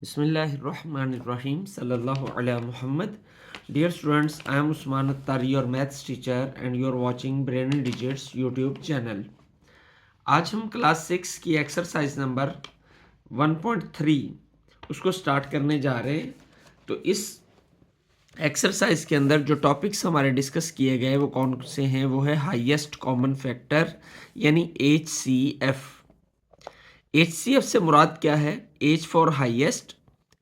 Bismillahirrahmanirrahim. Sallallahu ala Muhammad. Dear students, I am Usman Attar, your maths teacher, and you are watching Brain and Digits YouTube channel. आज हम class 6 की exercise number 1.3 उसको start करने जा रहे हैं। तो इस एक्सरसाइज के अंदर जो टॉपिक्स हमारे डिस्कस किए गए वो कौन से हैं? वो है हाईएस्ट कॉमन फैक्टर यानी HCF। HCF से मुराद क्या है? H for highest,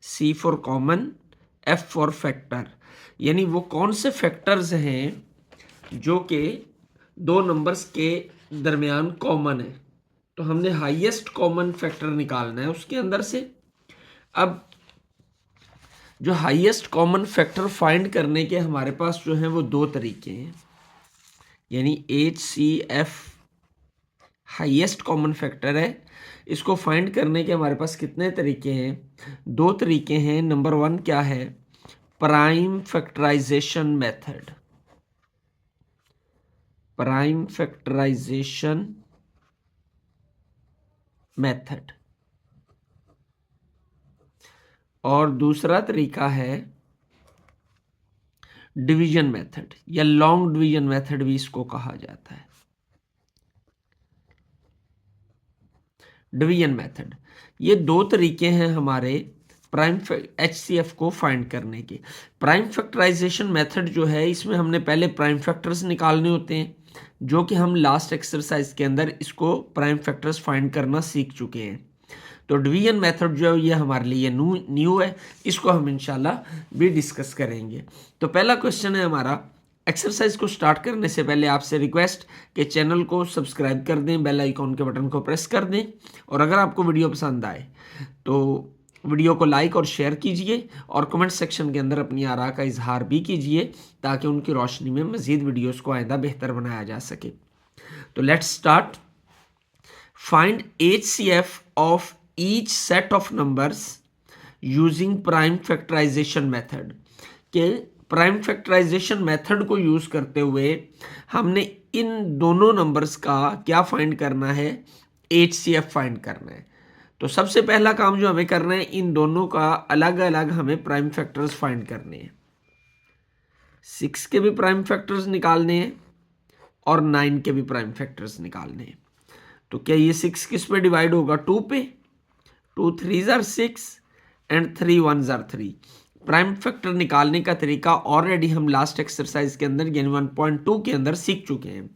C for common, F for factor. यानी वो कौन से फैक्टर्स हैं जो कि दो नंबर्स के दरमियान कॉमन है। तो हमने हाईएस्ट कॉमन फैक्टर निकालना है उसके अंदर से। अब जो हाईएस्ट कॉमन फैक्टर फाइंड करने के हमारे पास जो है वो दो तरीके हैं। यानी HCF हाईएस्ट कॉमन फैक्टर है, इसको फाइंड करने के हमारे पास कितने तरीके हैं? दो तरीके हैं। नंबर 1 क्या है? Prime factorization method. Prime factorization method. और दूसरा तरीका है डिवीजन मेथड या लॉन्ग डिवीजन मेथड भी इसको कहा जाता है। डिवीजन मेथड, ये दो तरीके हैं हमारे प्राइम HCF को फाइंड करने के। प्राइम फैक्टराइजेशन मेथड जो है इसमें हमने पहले प्राइम फैक्टर्स निकालने होते हैं, जो कि हम लास्ट एक्सरसाइज के अंदर इसको प्राइम फैक्टर्स फाइंड करना सीख चुके हैं। तो डिवीजन मेथड जो है ये हमारे लिए न्यू है, इसको हम इंशाल्लाह भी डिस्कस करेंगे। तो पहला क्वेश्चन है हमारा। एक्सरसाइज को स्टार्ट करने से पहले आपसे रिक्वेस्ट कि चैनल को सब्सक्राइब कर दें, बेल आइकॉन के बटन को प्रेस कर दें, और अगर आपको वीडियो पसंद आए तो वीडियो को लाइक और शेयर कीजिए, और कमेंट सेक्शन के अंदर अपनी आरा का इजहार भी कीजिए ताकि उनकी रोशनी में मज़ीद वीडियोस को आइंदा बेहतर बनाया जा सके। तो let's start. Find HCF of each set of numbers using prime factorization method. के प्राइम फैक्टराइजेशन मेथड को यूज करते हुए हमने इन दोनों नंबर्स का क्या फाइंड करना है? HCF फाइंड करना है। तो सबसे पहला काम जो हमें करना है, इन दोनों का अलग अलग हमें प्राइम फैक्टर्स फाइंड करने हैं। 6 के भी प्राइम फैक्टर्स निकालने हैं और 9 के भी प्राइम फैक्टर्स निकालने हैं। तो क्या ये 6 किस पे डिवाइड होगा? 2 पे। 2 3s are 6 and 3 1s are 3। Prime factor निकालने का तरीका ऑलरेडी हम लास्ट एक्सरसाइज के अंदर यानी 1.2 के अंदर सीख चुके हैं।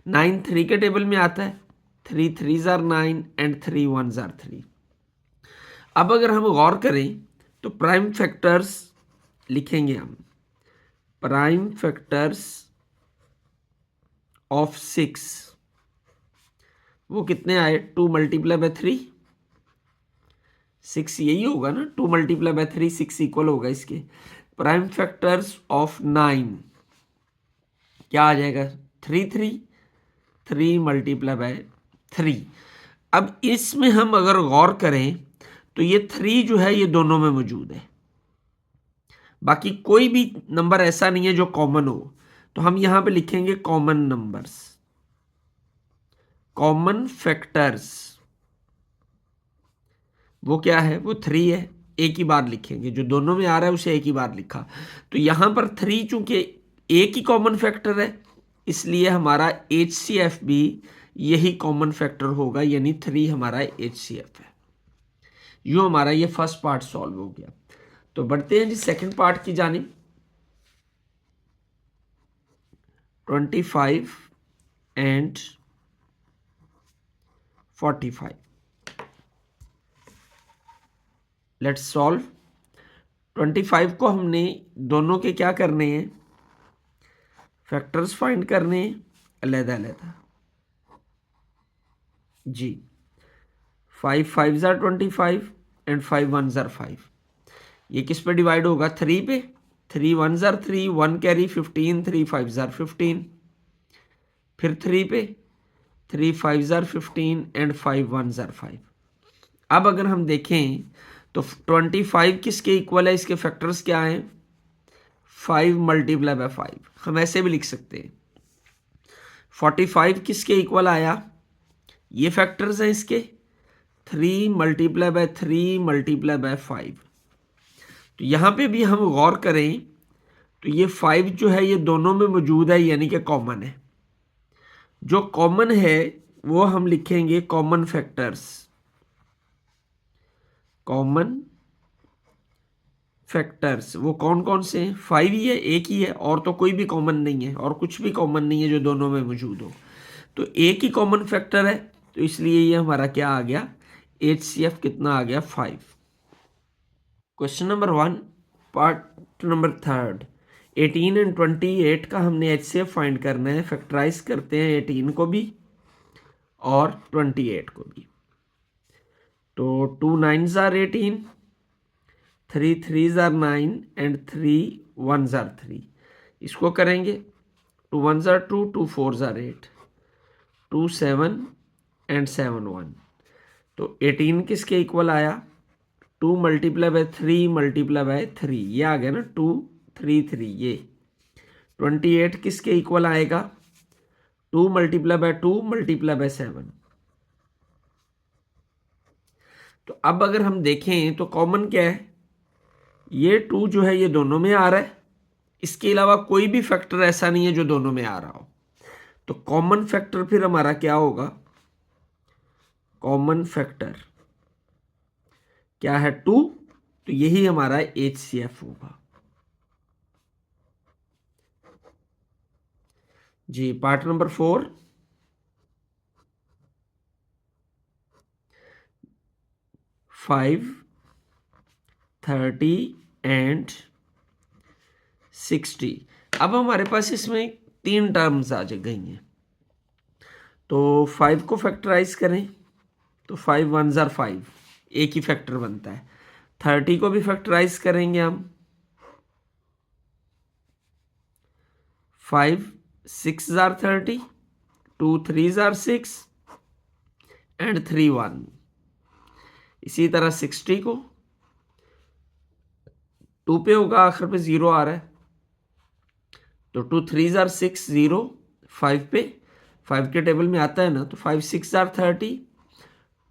9 3 के टेबल में आता है, 3 3s are 9 and 3 1s are 3। अब अगर हम गौर करें तो प्राइम फैक्टर्स लिखेंगे हम। प्राइम फैक्टर्स ऑफ 6 वो कितने आए? 2 मल्टीप्लाई बाय 3, 6 यही होगा ना। 2 मल्टीप्लाई बाय 3 6 इक्वल होगा इसके। प्राइम फैक्टर्स ऑफ 9 क्या आ जाएगा? 3 3, 3 मल्टीप्लाई बाय 3। अब इसमें हम अगर गौर करें तो ये 3 जो है ये दोनों में मौजूद है, बाकी कोई भी नंबर ऐसा नहीं है जो कॉमन हो। तो हम यहां पे लिखेंगे कॉमन नंबर्स, कॉमन फैक्टर्स। वो क्या है? वो 3 है। एक ही बार लिखेंगे, जो दोनों में आ रहा है उसे एक ही बार लिखा। तो यहां पर 3 चूंकि एक ही कॉमन फैक्टर है, इसलिए हमारा HCF भी यही कॉमन फैक्टर होगा, यानी 3 हमारा HCF है। यूं हमारा ये फर्स्ट पार्ट सॉल्व हो गया। तो बढ़ते हैं जी सेकंड पार्ट की जानिब। 25 एंड 45। Let's solve. 25 को हमने दोनों के क्या करने हैं? फैक्टर्स फाइंड करने हैं अलग-अलग जी। 5 5s are 25 and 5 1s are 5। ये किस पे डिवाइड होगा? 3 पे। 3 1s are 3, 1 carry 15, 3 5s are 15। फिर 3 पे, 3 5s are 15 and 5 1s are 5। अब अगर हम देखें तो 25 किसके इक्वल है? इसके फैक्टर्स क्या हैं? 5 मल्टीप्लाई बाय 5। हम ऐसे भी लिख सकते हैं। 45 किसके इक्वल आया? ये फैक्टर्स हैं इसके, 3 मल्टीप्लाई बाय 3 मल्टीप्लाई बाय 5। तो यहाँ पे भी हम गौर करें तो ये 5 जो है ये दोनों में मौजूद है, यानी कि कॉमन है। जो कॉमन है वो हम लिखेंगे कॉमन फैक्टर्स। कॉमन फैक्टर्स वो कौन कौन से हैं? 5 ही है, एक ही है, और तो कोई भी कॉमन नहीं है, और कुछ भी कॉमन नहीं है जो दोनों में मौजूद हो। तो एक ही कॉमन फैक्टर है, तो इसलिए ये हमारा क्या आ गया, HCF कितना आ गया, 5। Question number 1, part number 3, 18 and 28 का हमने HCF फाइंड करना है। फैक्टराइज करते हैं 18 को भी और 28 को भी। तो 2 9s are 18, 3 3s are 9 and 3 1s are 3। इसको करेंगे, 2 1s are 2, 2 4s are 8, 2 7 and 7 1। तो 18 किसके इक्वल आया, 2 मल्टीप्लाई बाय 3 मल्टीप्लाई बाय 3, ये आ गया ना 2 3 3 ये। 28 किसके इक्वल आएगा, 2 मल्टीप्लाई बाय 2 मल्टीप्लाई बाय 7। तो अब अगर हम देखें तो कॉमन क्या है, ये 2 जो है ये दोनों में आ रहा है, इसके अलावा कोई भी फैक्टर ऐसा नहीं है जो दोनों में आ रहा हो। तो कॉमन फैक्टर फिर हमारा क्या होगा, कॉमन फैक्टर क्या है, 2, तो यही हमारा HCF होगा। जी पार्ट नंबर 4, 5 30 एंड 60। अब हमारे पास इसमें 3 टर्म्स आ गई हैं। तो 5 को फैक्टराइज करें तो 5 1s are 5, एक ही फैक्टर बनता है। 30 को भी फैक्टराइज करेंगे हम, 5 6s are 30, 2 3s are 6 and 3 1। इसी तरह 60 को 2 पे होगा, आखिर पे 0 आ रहा है, तो 2 3s are 6 0, 5 पे 5 के टेबल में आता है ना, तो 5 6s are 30,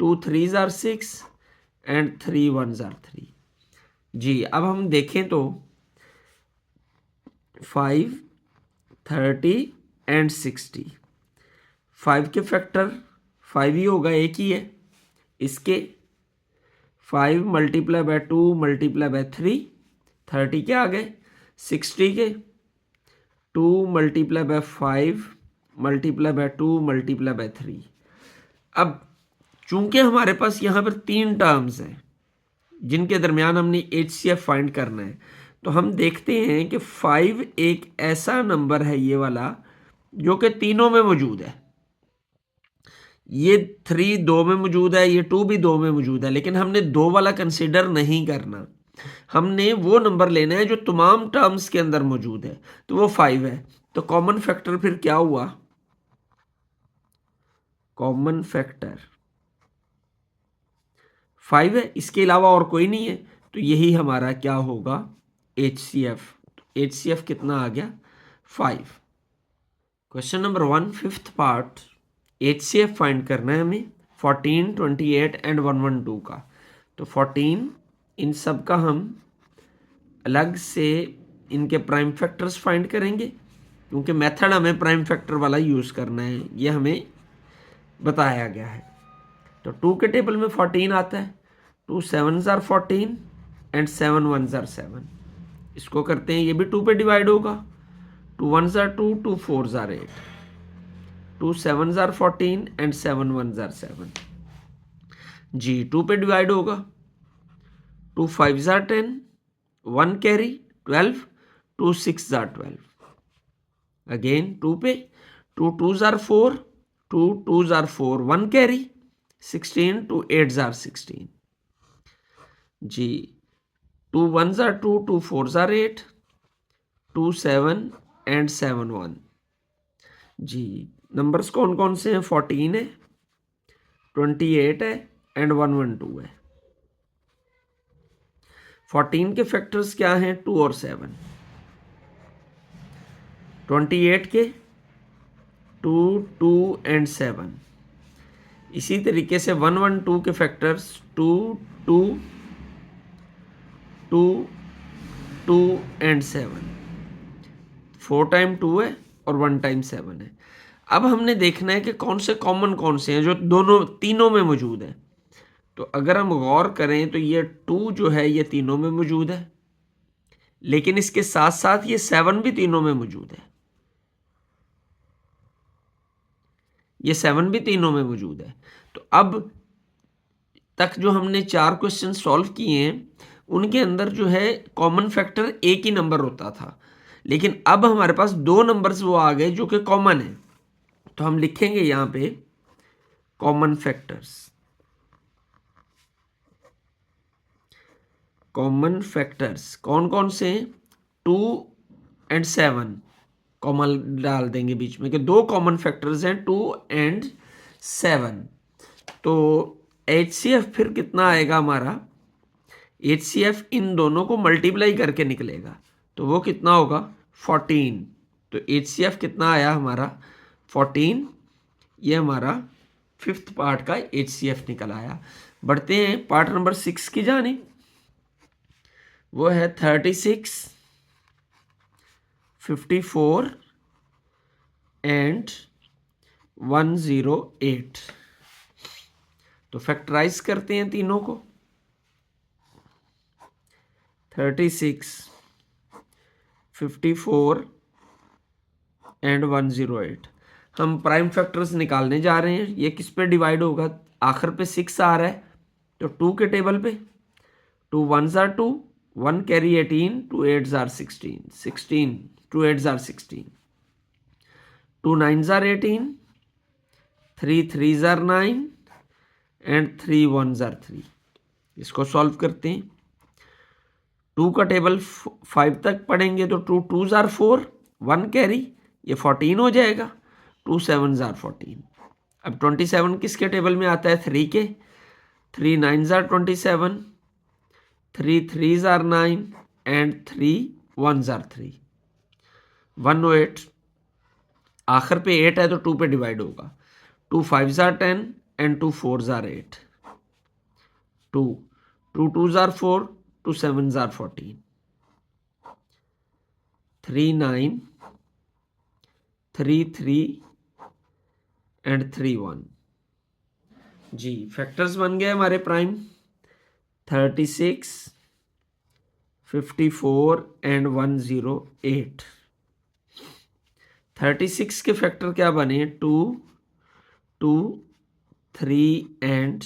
2 3s are 6 and 3 1s are 3। जी अब हम देखें तो 5 30 एंड 60, 5 के फैक्टर 5 ही होगा, एक ही है। इसके 5 मल्टीप्लाई बाय 2 मल्टीप्लाई बाय 3, 30 के आ गए। 60 के 2 multiply by 5 multiply by 2 multiply by 3। अब चूंकि हमारे पास यहाँ पर 3 टर्म्स हैं जिनके दरमियान हमने HCF फाइंड करना है, तो हम देखते हैं कि 5 एक ऐसा नंबर है ये वाला जो कि तीनों में मौजूद है। ये 3 2 में मौजूद है, ये 2 भी 2 में मौजूद है, लेकिन हमने 2 वाला कंसिडर नहीं करना, हमने वो नंबर लेना है जो तमाम टर्म्स के अंदर मौजूद है, तो वो 5 है। तो कॉमन फैक्टर फिर क्या हुआ, कॉमन फैक्टर 5 है, इसके अलावा और कोई नहीं है, तो यही हमारा क्या होगा, HCF। HCF कितना आ गया, 5। Question number 1, 5th part, HCF find करना है हमें 14 28 एंड 112 का। तो 14 इन सब का हम अलग से इनके प्राइम फैक्टर्स फाइंड करेंगे, क्योंकि मेथड हमें प्राइम फैक्टर वाला यूज़ करना है, ये हमें बताया गया है। तो 2 के टेबल में 14 आता है, 2 7s are 14 and 7 1s are 7। इसको करते हैं, ये भी 2 पे डिवाइड होगा, 2 1s are 2, 2 4s are 8, 2 7s are 14 and 7 1s are 7। जी 2 पे डिवाइड होगा, 2 5s are 10, 1 carry 12, 2 6s are 12। Again 2 पे 2 2s are 4, 2 2s are 4, 1 carry 16, 2 8s are 16। जी 2 1s are 2, 2 4s are 8, 2 7 and 7 1। Ji numbers कौन कौन से हैं, 14 है, 28 है एंड 112 है। 14 के फैक्टर्स क्या हैं, 2 और 7। 28 के 2 2 एंड 7। इसी तरीके से 112 के फैक्टर्स 2 2 2 2 एंड 7, 4 टाइम 2 है और 1 टाइम 7 है। अब हमने देखना है कि कौन से हैं जो दोनों तीनों में मौजूद है। तो अगर हम गौर करें तो ये 2 जो है ये तीनों में मौजूद है, लेकिन इसके साथ साथ ये 7 भी तीनों में मौजूद है, ये 7 भी तीनों में मौजूद है। तो अब तक जो हमने 4 क्वेश्चन सॉल्व किए हैं उनके अंदर जो है कॉमन फैक्टर एक ही नंबर होता था, लेकिन अब हमारे पास 2 नंबर्स वो आ गए जो कि कॉमन है। तो हम लिखेंगे यहां पे कॉमन फैक्टर्स। कॉमन फैक्टर्स कौन कौन से हैं? 2 एंड 7 कॉमन डाल देंगे बीच में कि 2 कॉमन फैक्टर्स हैं 2 एंड 7। तो HCF फिर कितना आएगा हमारा? HCF इन दोनों को मल्टीप्लाई करके निकलेगा, तो वो कितना होगा? 14। तो HCF कितना आया हमारा? 14। ये हमारा 5th पार्ट का HCF निकल आया। बढ़ते हैं पार्ट नंबर 6 की जाने। वो है 36, 54 एंड 108। तो फैक्टराइज करते हैं तीनों को। 36, 54 एंड 108। हम प्राइम फैक्टर्स निकालने जा रहे हैं। ये किस पे डिवाइड होगा? आखिर पे 6 आ रहा है तो 2 के टेबल पे 2 1s are 2, 1 carry 18, 2 8s are 16, 16, 2 8s are 16, 2 9s are 18, 3 3s are 9 and 3 1s are 3। इसको सॉल्व करते हैं। 2 का टेबल 5 तक पढ़ेंगे तो 2 2s are 4, 1 कैरी, ये 14 हो जाएगा। 2 7s are 14। अब 27 किसके टेबल में आता है? 3 के। 3 9s are 27, 3 3s are 9 and 3 1s are 3। 108 आखिर पे 8 है तो 2 पे डिवाइड होगा। 2 5s are 10 and 2 4s are 8। 2 2 2s are 4, 2 7s are 14, 3 9, 3 3 and 3 1। Ji factors बन गए हमारे प्राइम। 36, 54 एंड 108। 36 के फैक्टर क्या बने? 2 2 3 एंड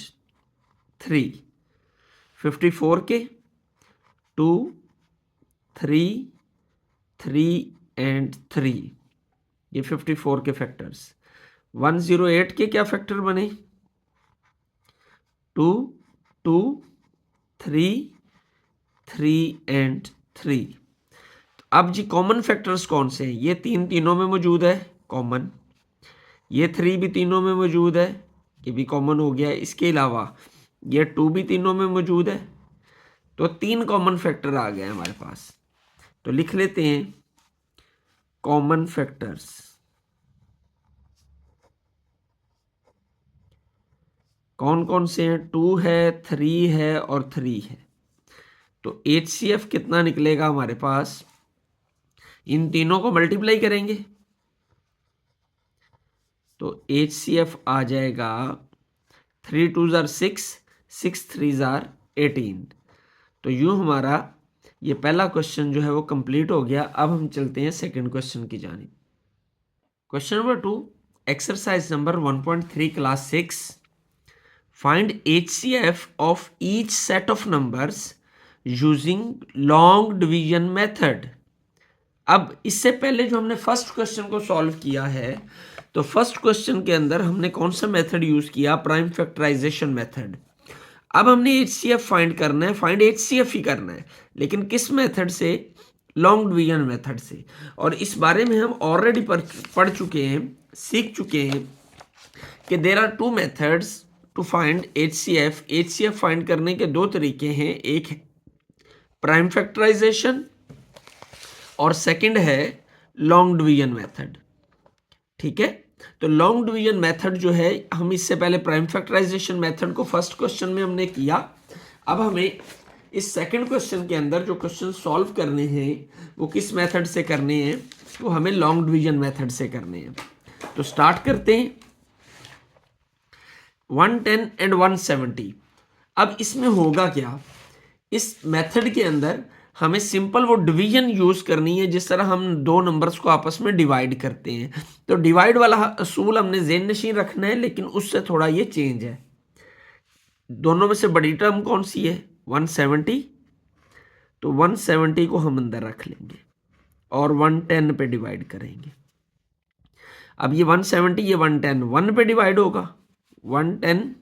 3। 54 के 2 3 3 एंड 3, ये 54 के फैक्टर्स। 108 के क्या फैक्टर बने? 2 2 3 3 एंड 3। अब जी कॉमन फैक्टर्स कौन से हैं? ये तीनों में मौजूद है कॉमन। ये 3 भी तीनों में मौजूद है, ये भी कॉमन हो गया। इसके अलावा ये 2 भी तीनों में मौजूद है। तो 3 कॉमन फैक्टर आ गए हमारे पास। तो लिख लेते हैं कॉमन फैक्टर्स। कौन कौन से हैं? 2 है, 3 है और 3 है। तो HCF कितना निकलेगा हमारे पास? इन तीनों को मल्टीप्लाई करेंगे तो HCF आ जाएगा 3 2s are 6, 6 3s are 18। तो यूं हमारा ये पहला क्वेश्चन जो है वो कंप्लीट हो गया। अब हम चलते हैं सेकंड क्वेश्चन की जानिब। Question number 2, exercise number 1.3 class 6। Find HCF of each set of numbers using long division method. अब इससे पहले जो हमने फर्स्ट क्वेश्चन को सॉल्व किया है, तो फर्स्ट क्वेश्चन के अंदर हमने कौन सा मेथड यूज किया? Prime factorization method. अब हमने HCF फाइंड करना है, फाइंड HCF ही करना है, लेकिन किस मेथड से? लॉन्ग डिवीजन मेथड से। और इस बारे में हम ऑलरेडी पढ़ चुके हैं, सीख चुके हैं कि there are 2 methods to find HCF। HCF फाइंड करने के 2 तरीके हैं, एक है प्राइम फैक्टराइजेशन और सेकंड है लॉन्ग डिवीजन मेथड। ठीक है, तो लॉन्ग डिवीजन मेथड जो है, हम इससे पहले प्राइम फैक्टराइजेशन मेथड को फर्स्ट क्वेश्चन में हमने किया। अब हमें इस सेकंड क्वेश्चन के अंदर जो क्वेश्चन सॉल्व करने हैं वो किस मेथड से करने हैं, वो हमें लॉन्ग डिवीजन मेथड से करने हैं। तो स्टार्ट करते हैं। 110 एंड 170। अब इसमें होगा क्या, इस मेथड के अंदर हमें सिंपल वो डिवीजन यूज करनी है जिस तरह हम दो नंबर्स को आपस में डिवाइड करते हैं। तो डिवाइड वाला असूल हमने ज़हन नशीन रखना है, लेकिन उससे थोड़ा ये चेंज है। दोनों में से बड़ी टर्म कौन सी है, 170। तो 170 को हम अंदर रख लेंगे और 110 पे डिवाइड करेंगे। अब ये 170 ये 110 1 पे डिवाइड होगा, 110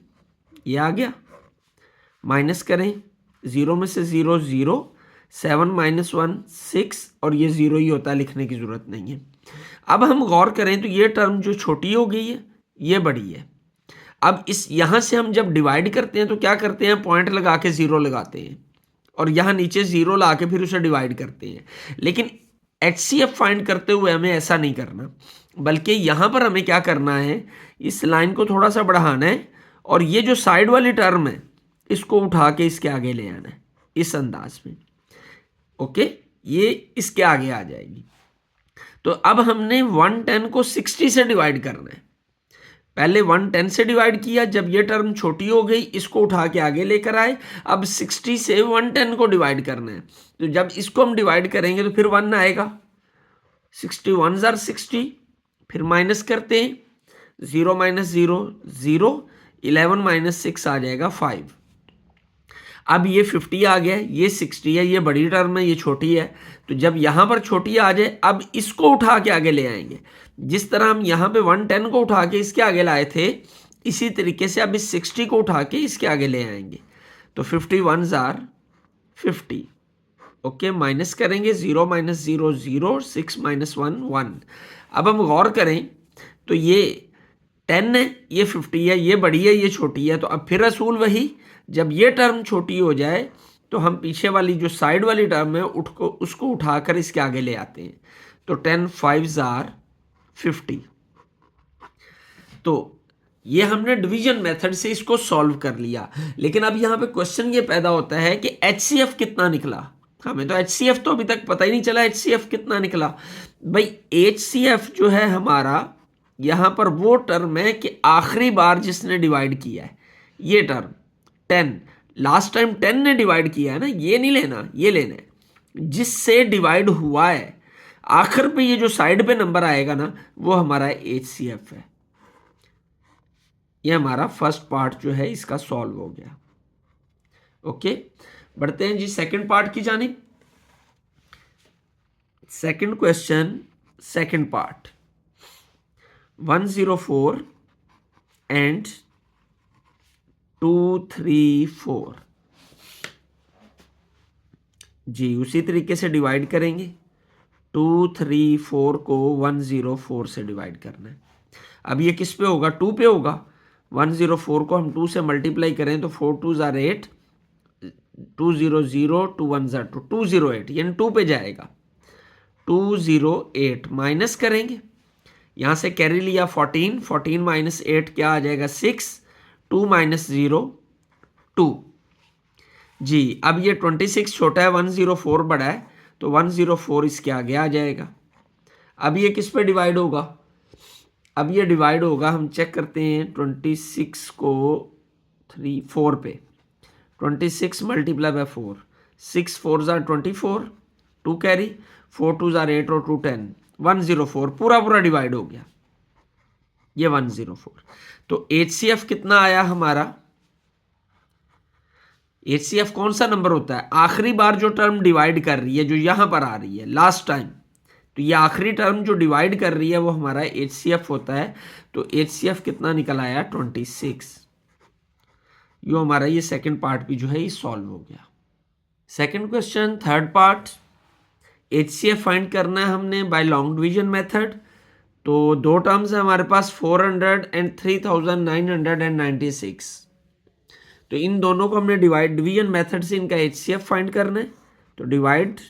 ये आ गया, माइनस करें, 0 में से 0 0, 7 माइनस 1 6, और ये 0 ही होता है, लिखने की ज़रूरत नहीं है। अब हम गौर करें तो ये टर्म जो छोटी हो गई है ये बड़ी है। अब इस यहाँ से हम जब डिवाइड करते हैं तो क्या करते हैं, पॉइंट लगा के 0 लगाते हैं और यहाँ नीचे 0 ला के फिर उसे डिवाइड करते हैं। लेकिन HCF फाइंड करते हुए हमें ऐसा नहीं करना, बल्कि यहाँ पर हमें क्या करना है, इस लाइन को थोड़ा सा बढ़ाना है और ये जो साइड वाली टर्म है इसको उठा के इसके आगे ले आना है, इस अंदाज में। ओके, ये इसके आगे आ जाएगी। तो अब हमने 110 को 60 से डिवाइड करना है। पहले 110 से डिवाइड किया, जब ये टर्म छोटी हो गई इसको उठा के आगे लेकर आए। अब 60 से 110 को डिवाइड करना है। तो जब इसको हम डिवाइड करेंगे तो फिर 1 आएगा, 61 जार 60, फिर माइनस करते हैं, 0 माइनस 0 0, 11 माइनस 6 आ जाएगा 5। अब ये 50 आ गया, ये 60 है, ये बड़ी टर्म है, ये छोटी है। तो जब यहाँ पर छोटी आ जाए, अब इसको उठा के आगे ले आएंगे। जिस तरह हम यहाँ पे 110 को उठा के इसके आगे लाए थे, इसी तरीके से अब इस 60 को उठा के इसके आगे ले आएंगे। तो 51 जार 50। ओके, माइनस करेंगे, 0 माइनस 0 0, 6 माइनस 1 1। अब हम गौर करें तो ये 10 है, ये 50 है, ये बड़ी है, ये छोटी है। तो अब फिर असूल वही, जब ये टर्म छोटी हो जाए तो हम पीछे वाली जो साइड वाली टर्म है उसको उठाकर इसके आगे ले आते हैं। तो 10 5 जार 50। तो ये हमने डिवीजन मेथड से इसको सॉल्व कर लिया। लेकिन अब यहाँ पे क्वेश्चन ये पैदा होता है कि HCF कितना निकला। हमें तो HCF तो अभी तक पता ही नहीं चला HCF कितना निकला। भाई HCF जो है हमारा यहाँ पर वो टर्म है कि आखिरी बार जिसने डिवाइड किया है, ये टर्म 10, लास्ट टाइम 10 ने डिवाइड किया है ना, ये नहीं लेना, ये लेना है जिससे डिवाइड हुआ है। आखिर पे ये जो साइड पे नंबर आएगा ना, वो हमारा HCF है। ये हमारा फर्स्ट पार्ट जो है इसका सॉल्व हो गया। ओके, बढ़ते हैं जी सेकंड पार्ट की जानिब। Second question, second part, 104 and 234 जी उसी तरीके से डिवाइड करेंगे। 234 को 104 से डिवाइड करना है। अब ये किस पे होगा, 2 पे होगा। 104 को हम 2 से मल्टीप्लाई करें तो 4 2 जार 8, 200, 2 1 जार 2, 208, यानी 2 पे जाएगा। 208 माइनस करेंगे, यहाँ से कैरी लिया 14, 14 माइनस 8 क्या आ जाएगा 6, 2 माइनस 0 2 जी। अब ये 26 छोटा है, 104 बड़ा है, तो 104 इसके आगे आ जाएगा। अब ये किस पे डिवाइड होगा, अब ये डिवाइड होगा, हम चेक करते हैं 26 को 4 पे। 26 multiply by 4, 6 4 jar 24, 2 carry, 4 2 jar 8 और 2 10, 104 पूरा डिवाइड हो गया, ये 104। तो HCF कितना आया हमारा, HCF कौन सा नंबर होता है, आखिरी बार जो टर्म डिवाइड कर रही है, जो यहां पर आ रही है लास्ट टाइम, तो ये आखिरी टर्म जो डिवाइड कर रही है वो हमारा HCF होता है। तो HCF कितना निकल आया 26। यो हमारा ये सेकंड पार्ट भी जो है ये सॉल्व हो गया। Second question, third part, HCF find करना है हमने बाय लॉन्ग डिवीजन मेथड। तो दो टर्म्स है हमारे पास, 400 एंड 3996। तो इन दोनों को हमने डिवीजन मेथड से इनका HCF फाइंड करना है। तो डिवाइड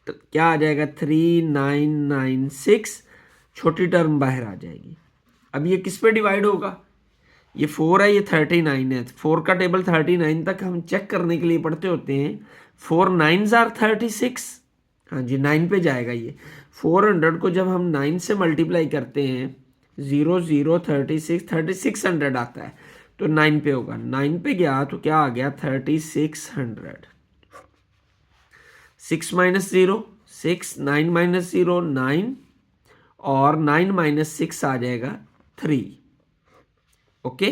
तो क्या आ जाएगा 3996, छोटी टर्म बाहर आ जाएगी। अब ये किस पे डिवाइड होगा, ये 4 है, ये 39 है। 4 का टेबल 39 तक हम चेक करने के लिए पढ़ते होते हैं। 4 9s आर 36। हाँ जी, 9 पे जाएगा ये। 400 को जब हम 9 से मल्टीप्लाई करते हैं, 0 0 36 3600 आता है, तो 9 पे होगा। 9 पे गया तो क्या आ गया, 3600। 6 माइनस 0 6, 9 माइनस 0 9, और 9 माइनस 6 आ जाएगा 3। ओके,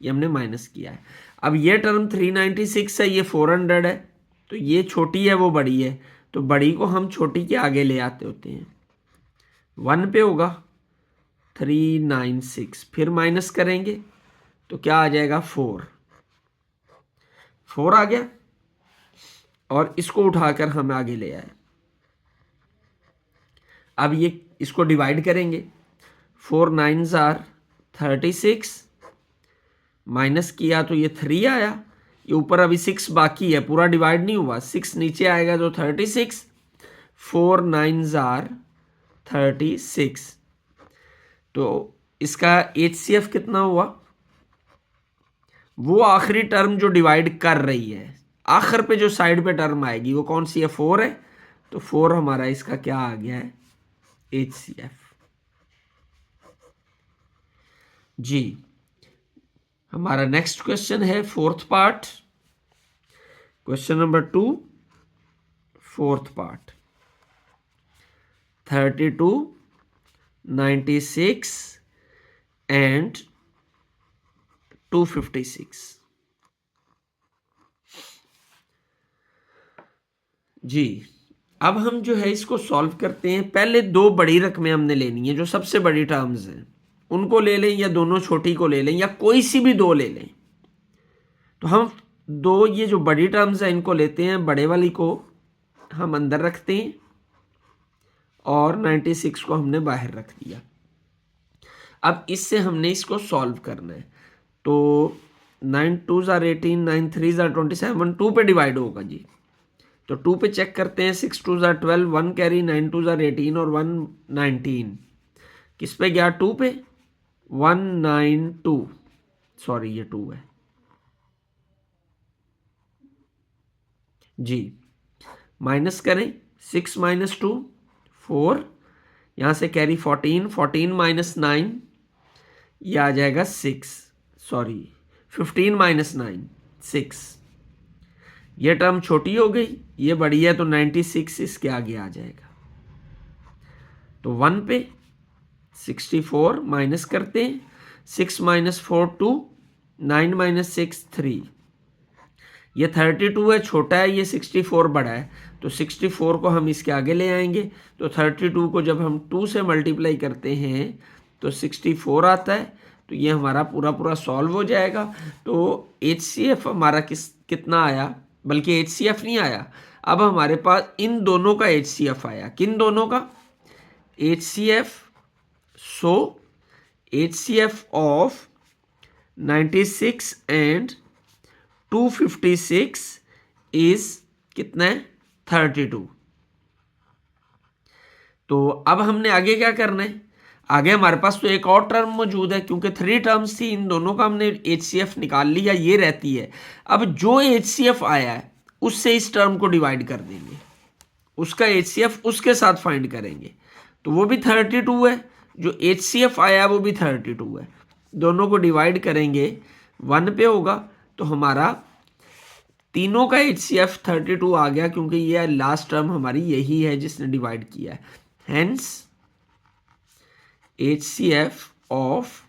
ये हमने माइनस किया है। अब ये टर्म 396 है, ये 400 है, तो ये छोटी है वो बड़ी है, तो बड़ी को हम छोटी के आगे ले आते होते हैं। 1 पे होगा 396, फिर माइनस करेंगे तो क्या आ जाएगा, 4 आ गया, और इसको उठाकर हम आगे ले आए। अब ये इसको डिवाइड करेंगे। 4 9s आर 36, माइनस किया तो ये 3 आया। ये ऊपर अभी 6 बाकी है, पूरा डिवाइड नहीं हुआ। 6 नीचे आएगा तो 36। 4 9s आर 36। तो इसका HCF कितना हुआ, वो आखिरी टर्म जो डिवाइड कर रही है, आखिर पे जो साइड पे टर्म आएगी वो कौन सी है, 4 है। तो 4 हमारा इसका क्या आ गया है, HCF। जी, हमारा नेक्स्ट क्वेश्चन है fourth part, question number 2, fourth part. 32, 96 and 256। जी, अब हम जो है इसको सॉल्व करते हैं। पहले दो बड़ी रकमें हमने लेनी है, जो सबसे बड़ी टर्म्स हैं उनको ले लें, या दोनों छोटी को ले लें, या कोई सी भी दो ले लें। तो हम दो ये जो बड़ी टर्म्स हैं इनको लेते हैं, बड़े वाली को हम अंदर रखते हैं और 96 को हमने बाहर रख दिया। अब इससे हमने इसको सॉल्व करना है। तो 9 2s आर 18, 9 3s आर 27, 2 पे डिवाइड होगा जी। तो 2 पे चेक करते हैं। 6 2s are 12, 1 carry, 9 2s are 18 और 1 19। किस पे गया, 2 पे। 192, सॉरी ये 2 है जी। माइनस करें, 6 माइनस 2 4, यहाँ से कैरी 14, 14 माइनस 9 ये आ जाएगा 6, सॉरी 15 माइनस 9 6। ये टर्म छोटी हो गई, ये बड़ी है, तो 96 इसके आगे आ जाएगा। तो 1 पे 64 माइनस करते हैं। 6 माइनस 4 2, 9 माइनस 6 3। ये 32 है, छोटा है, ये 64 बड़ा है, तो 64 को हम इसके आगे ले आएंगे। तो 32 को जब हम 2 से मल्टीप्लाई करते हैं तो 64 आता है। तो ये हमारा पूरा पूरा सॉल्व हो जाएगा। तो HCF हमारा कितना आया, बल्कि HCF नहीं आया, अब हमारे पास इन दोनों का HCF आया। किन दोनों का HCF? So HCF of 96 and 256 is कितना है, 32। तो अब हमने आगे क्या करना है, आगे हमारे पास तो एक और टर्म मौजूद है, क्योंकि 3 टर्म्स थी, इन दोनों का हमने HCF निकाल लिया, ये रहती है। अब जो HCF आया है उससे इस टर्म को डिवाइड कर देंगे, उसका HCF उसके साथ फाइंड करेंगे, तो वो भी 32 है। जो HCF आया वो भी 32 है। दोनों को डिवाइड करेंगे, 1 पे होगा, तो हमारा तीनों का HCF 32 आ गया, क्योंकि ये लास्ट टर्म हमारी यही है जिसने डिवाइड किया है। Hence HCF of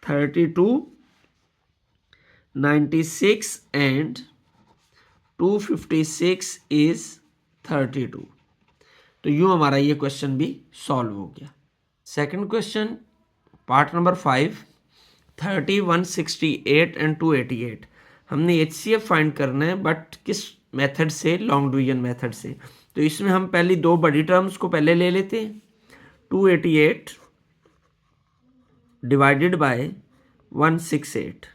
32, 96 and 256 is 32। तो यूं हमारा ये क्वेश्चन भी सॉल्व हो गया। Second question, part number 5, 30, 168 and 288। हमने HCF फाइंड करना है, बट किस मेथड से, लॉन्ग डिवीजन मेथड से। तो इसमें हम पहली दो बड़ी टर्म्स को पहले ले लेते हैं। 288 डिवाइडेड बाय 168,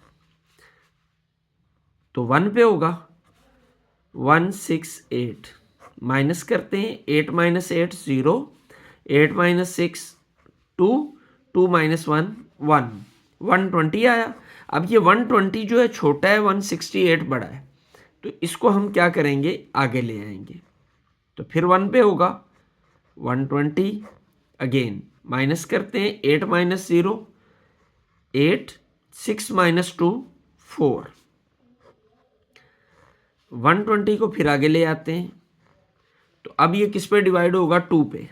तो 1 पे होगा 168, माइनस करते हैं। 8 माइनस 8 0, 8 माइनस 6 2, 2 माइनस 1 1, 120 आया। अब ये 120 जो है छोटा है, 168 बड़ा है, तो इसको हम क्या करेंगे, आगे ले आएंगे, तो फिर 1 पे होगा 120। अगेन माइनस करते हैं, 8 माइनस 0 8, 6 माइनस 2 4। 120 को फिर आगे ले आते हैं, तो अब ये किस पे डिवाइड होगा, 2 पे,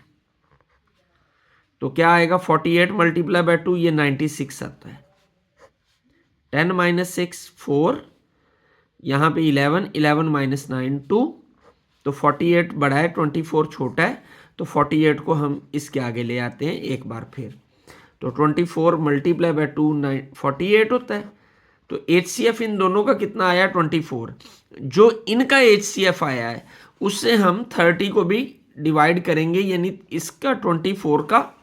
तो क्या आएगा 48 मल्टीप्लाई बाय 2, ये 96 आता है। 10 माइनस 6 4, यहाँ पे 11, 11 माइनस 9 2, तो 48 बड़ा है, 24 छोटा है, तो 48 को हम इसके आगे ले आते हैं एक बार फिर, तो 24 मल्टीप्लाई बाय 2 48 होता है। तो HCF इन दोनों का कितना आया, 24। जो इनका HCF आया है उससे हम 30 को भी डिवाइड करेंगे, यानी इसका 24 का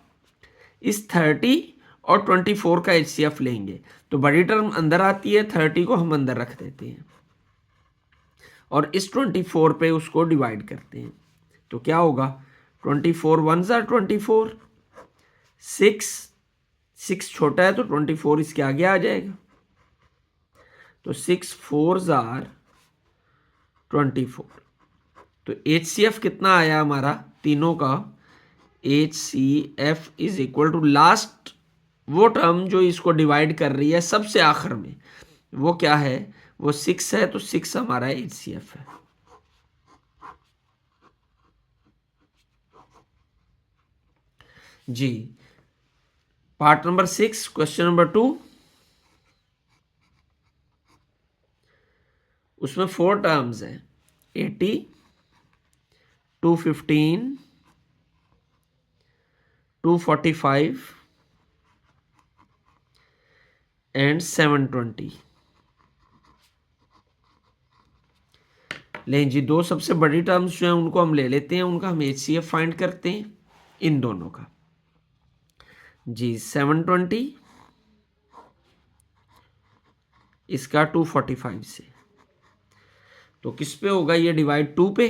इस 30 और 24 का HCF लेंगे, तो बड़ी टर्म अंदर आती है, 30 को हम अंदर रख देते हैं और इस 24 पे उसको डिवाइड करते हैं, तो क्या होगा, 24 1 जार 24, 6 छोटा है तो 24 इसके आगे आ जाएगा, तो 6 4 जार 24। तो HCF कितना आया हमारा तीनों का, HCF is equal to last वो टर्म जो इसको डिवाइड कर रही है सबसे आखिर में, वो क्या है, वो 6 है, तो 6 हमारा HCF है। जी, पार्ट नंबर 6, क्वेश्चन नंबर 2, उसमें 4 टर्म्स हैं, 80, 215, 245 एंड 720। लेकिन जी दो सबसे बड़ी टर्म्स जो हैं उनको हम ले लेते हैं, उनका हम HCF फाइंड करते हैं, इन दोनों का। जी 720 इसका 245 से, तो किस पे होगा ये डिवाइड, 2 पे।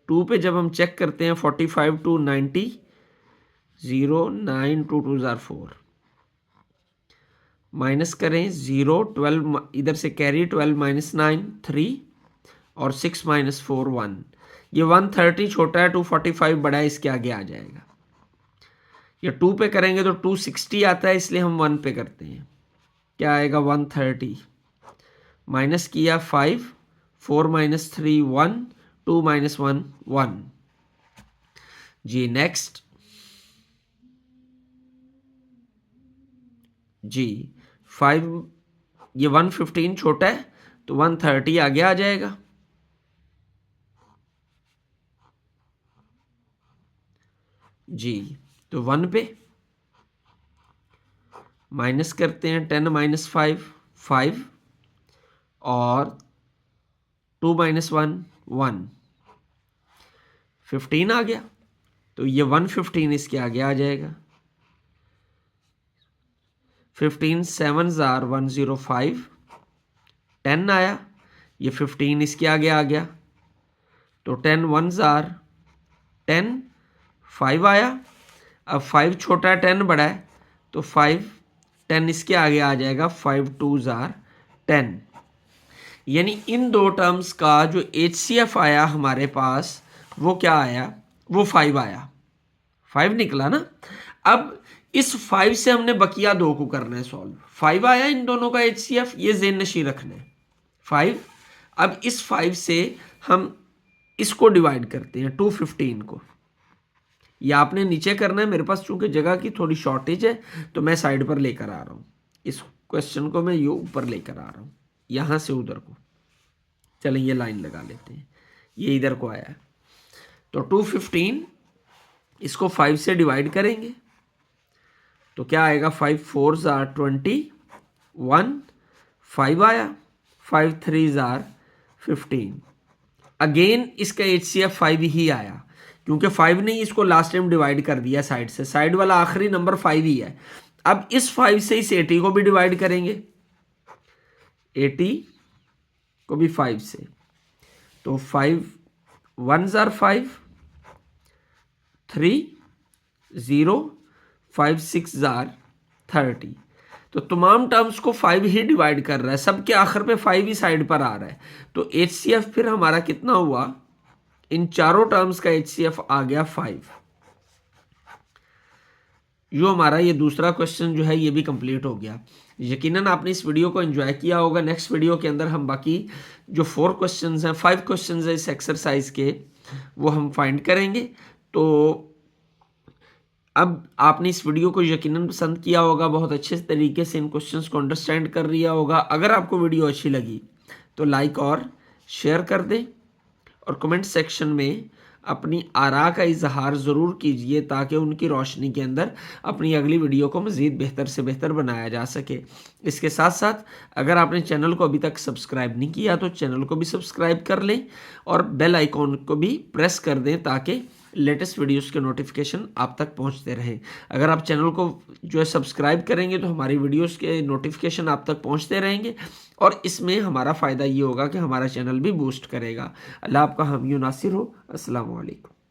2 पे जब हम चेक करते हैं 45 टू 90, 0 9 2 2 जार 4, माइनस करें 0 12, इधर से कैरी 12 माइनस 9 3 और 6 माइनस 4 1। ये 130 छोटा है, 245 बड़ा है, इसके आगे आ जाएगा। ये 2 पे करेंगे तो 260 आता है, इसलिए हम 1 पे करते हैं, क्या आएगा 130, माइनस किया 5, 4 माइनस 3 1, 2 माइनस 1 1। जी नेक्स्ट, जी 5, ये 115 छोटा है तो 130 आगे आ जाएगा। जी तो 1 पे माइनस करते हैं, 10 माइनस 5 5 और 2 माइनस 1 1, 15 आ गया, तो ये 115 इसके आगे आ जाएगा। 15 7 जार 105, 10 आया, ये 15 इसके आगे आ गया, तो 10 1 जार 10, 5 आया। अब 5 छोटा है 10 बड़ा है, तो 5 10 इसके आगे आ जाएगा, 5 2 जार 10। यानी इन दो टर्म्स का जो HCF आया हमारे पास वो क्या आया, वो 5 आया, 5 निकला ना। अब इस 5 से हमने बकिया दो को करना है सॉल्व। 5 आया इन दोनों का HCF, ये ज़हन नशीं रखना है 5। अब इस 5 से हम इसको डिवाइड करते हैं 215 को, या आपने नीचे करना है, मेरे पास चूंकि जगह की थोड़ी शॉर्टेज है तो मैं साइड पर लेकर आ रहा हूँ, इस क्वेश्चन को मैं ये ऊपर लेकर आ रहा हूँ, यहाँ से उधर को। चलें ये लाइन लगा लेते हैं, ये इधर को आया है, तो 215 इसको 5 से डिवाइड करेंगे तो क्या आएगा, 5 4 जार 21, 5 आया, 5 3 जार 15। अगेन इसका HCF 5 ही आया, क्योंकि 5 ने इसको लास्ट टाइम डिवाइड कर दिया साइड से, साइड वाला आखिरी नंबर 5 ही है। अब इस 5 से इस 80 को भी डिवाइड करेंगे, 80 को भी 5 से, तो 5 1 जार 5, 3 0, 5 6 जार 30, तो तमाम टर्म्स को 5 ही डिवाइड कर रहा है, सबके आखिर पे 5 ही साइड पर आ रहा है। तो HCF फिर हमारा कितना हुआ, इन चारों टर्म्स का HCF आ गया 5। जो हमारा ये दूसरा क्वेश्चन जो है ये भी कंप्लीट हो गया। यकीनन आपने इस वीडियो को एंजॉय किया होगा। नेक्स्ट वीडियो के अंदर हम बाकी जो 4 क्वेश्चंस हैं, 5 क्वेश्चंस हैं इस एक्सरसाइज के, वो हम फाइंड करेंगे। तो अब आपने इस वीडियो को यकीनन पसंद किया होगा, बहुत अच्छे तरीके से इन क्वेश्चंस को अंडरस्टैंड कर लिया होगा। अगर आपको वीडियो अच्छी लगी तो लाइक और शेयर कर दें और कमेंट सेक्शन में अपनी आरा का इजहार ज़रूर कीजिए ताकि उनकी रोशनी के अंदर अपनी अगली वीडियो को मज़ीद बेहतर से बेहतर बनाया जा सके। इसके साथ साथ अगर आपने चैनल को अभी तक सब्सक्राइब नहीं किया तो चैनल को भी सब्सक्राइब कर लें और बेल आइकॉन को भी प्रेस कर दें ताकि लेटेस्ट वीडियोस के नोटिफिकेशन आप तक पहुंचते रहें। अगर आप चैनल को जो है सब्सक्राइब करेंगे तो हमारी वीडियोस के नोटिफिकेशन आप तक पहुंचते रहेंगे और इसमें हमारा फ़ायदा ये होगा कि हमारा चैनल भी बूस्ट करेगा। अल्लाह आपका हामी नासिर हो। अस्सलाम वालेकुम।